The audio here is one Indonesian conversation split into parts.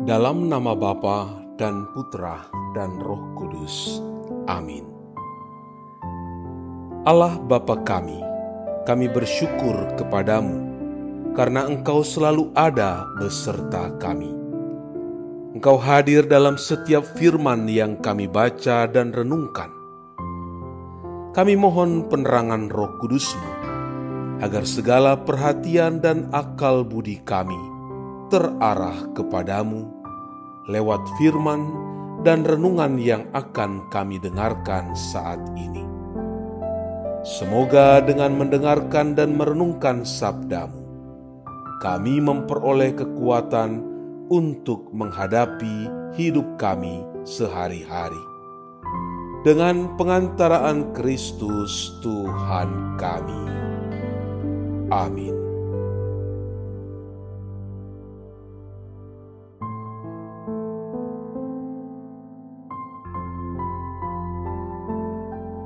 Dalam nama Bapa dan Putra dan Roh Kudus. Amin. Allah Bapa kami bersyukur kepadamu karena Engkau selalu ada beserta kami. Engkau hadir dalam setiap firman yang kami baca dan renungkan. Kami mohon penerangan Roh Kudus-Mu agar segala perhatian dan akal budi kami terarah kepadamu lewat firman dan renungan yang akan kami dengarkan saat ini. Semoga dengan mendengarkan dan merenungkan sabda-Mu, kami memperoleh kekuatan untuk menghadapi hidup kami sehari-hari. Dengan pengantaraan Kristus Tuhan kami. Amin.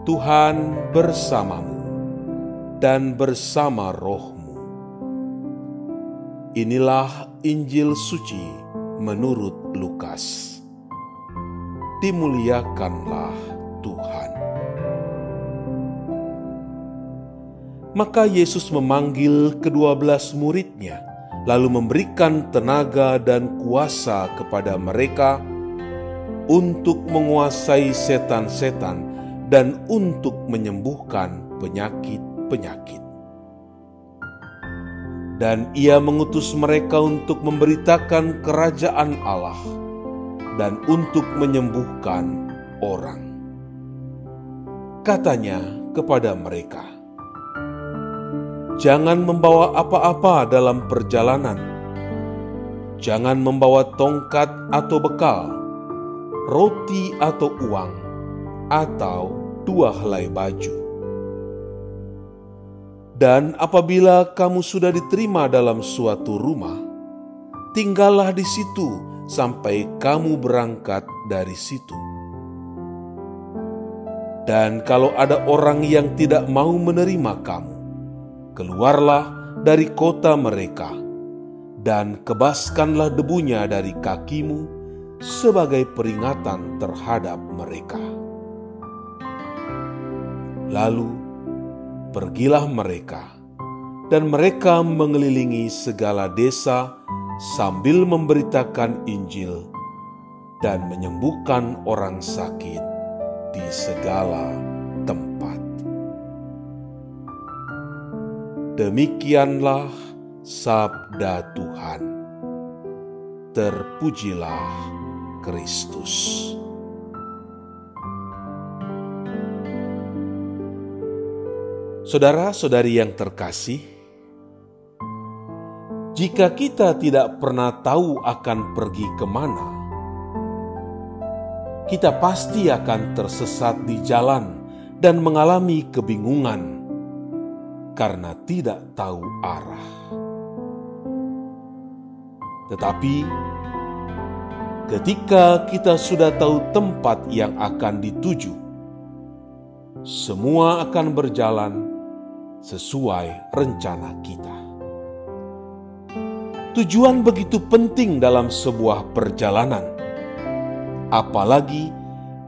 Tuhan bersamamu dan bersama rohmu. Inilah Injil suci menurut Lukas. Dimuliakanlah Tuhan. Maka Yesus memanggil ke-12 murid-Nya, lalu memberikan tenaga dan kuasa kepada mereka untuk menguasai setan-setan dan untuk menyembuhkan penyakit-penyakit. Dan Ia mengutus mereka untuk memberitakan kerajaan Allah dan untuk menyembuhkan orang. Katanya kepada mereka, "Jangan membawa apa-apa dalam perjalanan. Jangan membawa tongkat atau bekal, roti atau uang, atau 2 helai baju. Dan apabila kamu sudah diterima dalam suatu rumah, tinggallah di situ sampai kamu berangkat dari situ. Dan kalau ada orang yang tidak mau menerima kamu, keluarlah dari kota mereka dan kebaskanlah debunya dari kakimu sebagai peringatan terhadap mereka." Lalu pergilah mereka, dan mereka mengelilingi segala desa sambil memberitakan Injil dan menyembuhkan orang sakit di segala tempat. Demikianlah sabda Tuhan. Terpujilah Kristus. Saudara-saudari yang terkasih, jika kita tidak pernah tahu akan pergi kemana, kita pasti akan tersesat di jalan dan mengalami kebingungan karena tidak tahu arah. Tetapi, ketika kita sudah tahu tempat yang akan dituju, semua akan berjalan sesuai rencana kita. Tujuan begitu penting dalam sebuah perjalanan, apalagi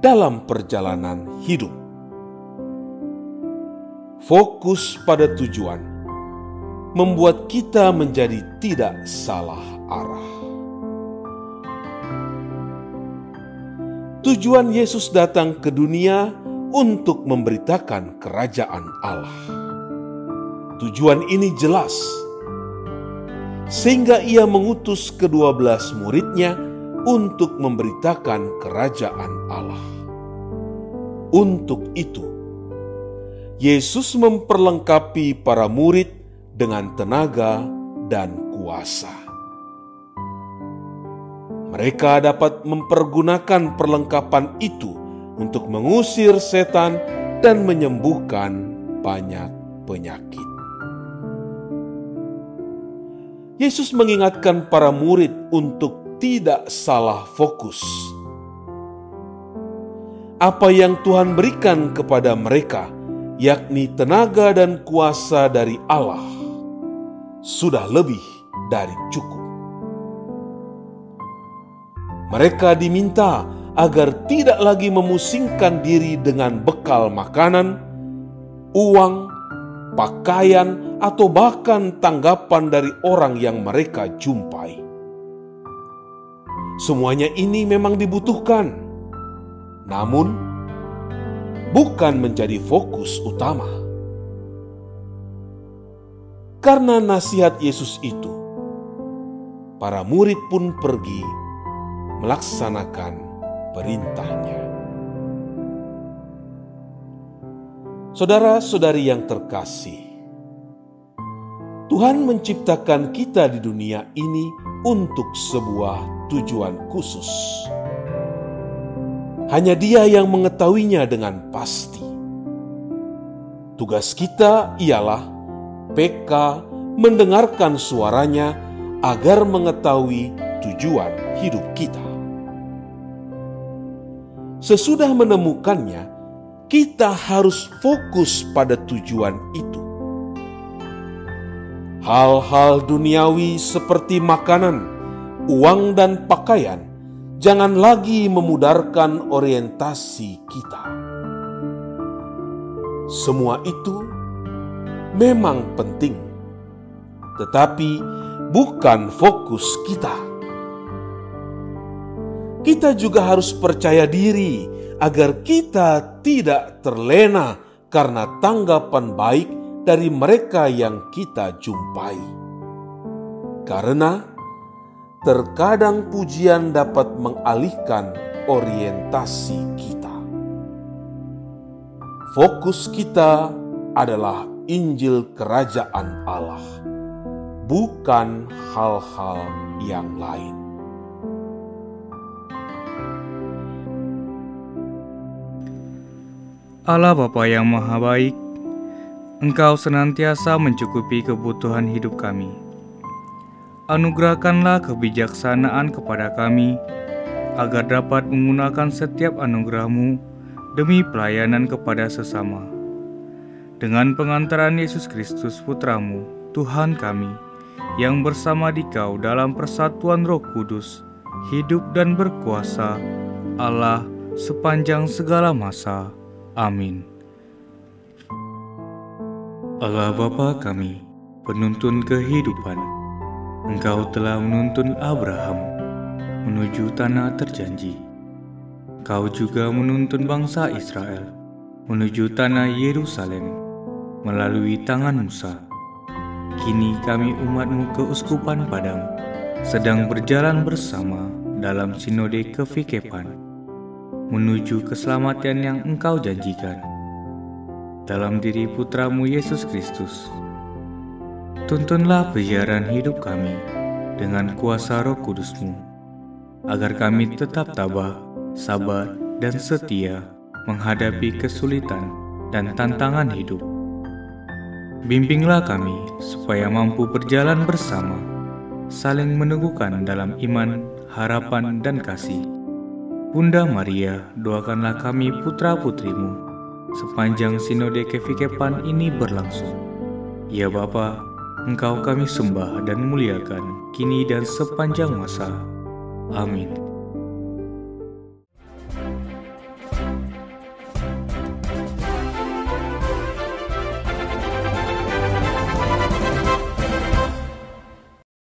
dalam perjalanan hidup. Fokus pada tujuan membuat kita menjadi tidak salah arah. Tujuan Yesus datang ke dunia untuk memberitakan kerajaan Allah. Tujuan ini jelas, sehingga Ia mengutus ke-12 murid-Nya untuk memberitakan kerajaan Allah. Untuk itu, Yesus memperlengkapi para murid dengan tenaga dan kuasa. Mereka dapat mempergunakan perlengkapan itu untuk mengusir setan dan menyembuhkan banyak penyakit. Yesus mengingatkan para murid untuk tidak salah fokus. Apa yang Tuhan berikan kepada mereka, yakni tenaga dan kuasa dari Allah, sudah lebih dari cukup. Mereka diminta agar tidak lagi memusingkan diri dengan bekal makanan, uang, pakaian, atau bahkan tanggapan dari orang yang mereka jumpai. Semuanya ini memang dibutuhkan, namun bukan menjadi fokus utama. Karena nasihat Yesus itu, para murid pun pergi melaksanakan perintahnya. Saudara-saudari yang terkasih, Tuhan menciptakan kita di dunia ini untuk sebuah tujuan khusus. Hanya Dia yang mengetahuinya dengan pasti. Tugas kita ialah peka mendengarkan suaranya agar mengetahui tujuan hidup kita. Sesudah menemukannya, kita harus fokus pada tujuan itu. Hal-hal duniawi seperti makanan, uang, dan pakaian jangan lagi memudarkan orientasi kita. Semua itu memang penting, tetapi bukan fokus kita. Kita juga harus percaya diri agar kita tidak terlena karena tanggapan baik dari mereka yang kita jumpai. Karena terkadang pujian dapat mengalihkan orientasi kita. Fokus kita adalah Injil Kerajaan Allah, bukan hal-hal yang lain. Allah Bapa yang Maha Baik, Engkau senantiasa mencukupi kebutuhan hidup kami. Anugerahkanlah kebijaksanaan kepada kami, agar dapat menggunakan setiap anugerah-Mu demi pelayanan kepada sesama. Dengan pengantaran Yesus Kristus Putra-Mu, Tuhan kami, yang bersama Dikau dalam persatuan Roh Kudus, hidup dan berkuasa, Allah sepanjang segala masa. Amin. Allah Bapa kami, penuntun kehidupan, Engkau telah menuntun Abraham menuju tanah terjanji. Kau juga menuntun bangsa Israel menuju tanah Yerusalem melalui tangan Musa. Kini kami umat-Mu keuskupan Padang sedang berjalan bersama dalam sinode kefikepan menuju keselamatan yang Engkau janjikan. Dalam diri Putra-Mu Yesus Kristus, tuntunlah perjalanan hidup kami dengan kuasa Roh Kudus-Mu, agar kami tetap tabah, sabar, dan setia menghadapi kesulitan dan tantangan hidup. Bimbinglah kami supaya mampu berjalan bersama, saling meneguhkan dalam iman, harapan, dan kasih. Bunda Maria, doakanlah kami putra-putri-Mu sepanjang sinode kefikepan ini berlangsung. Ya Bapa, Engkau kami sembah dan muliakan kini dan sepanjang masa. Amin.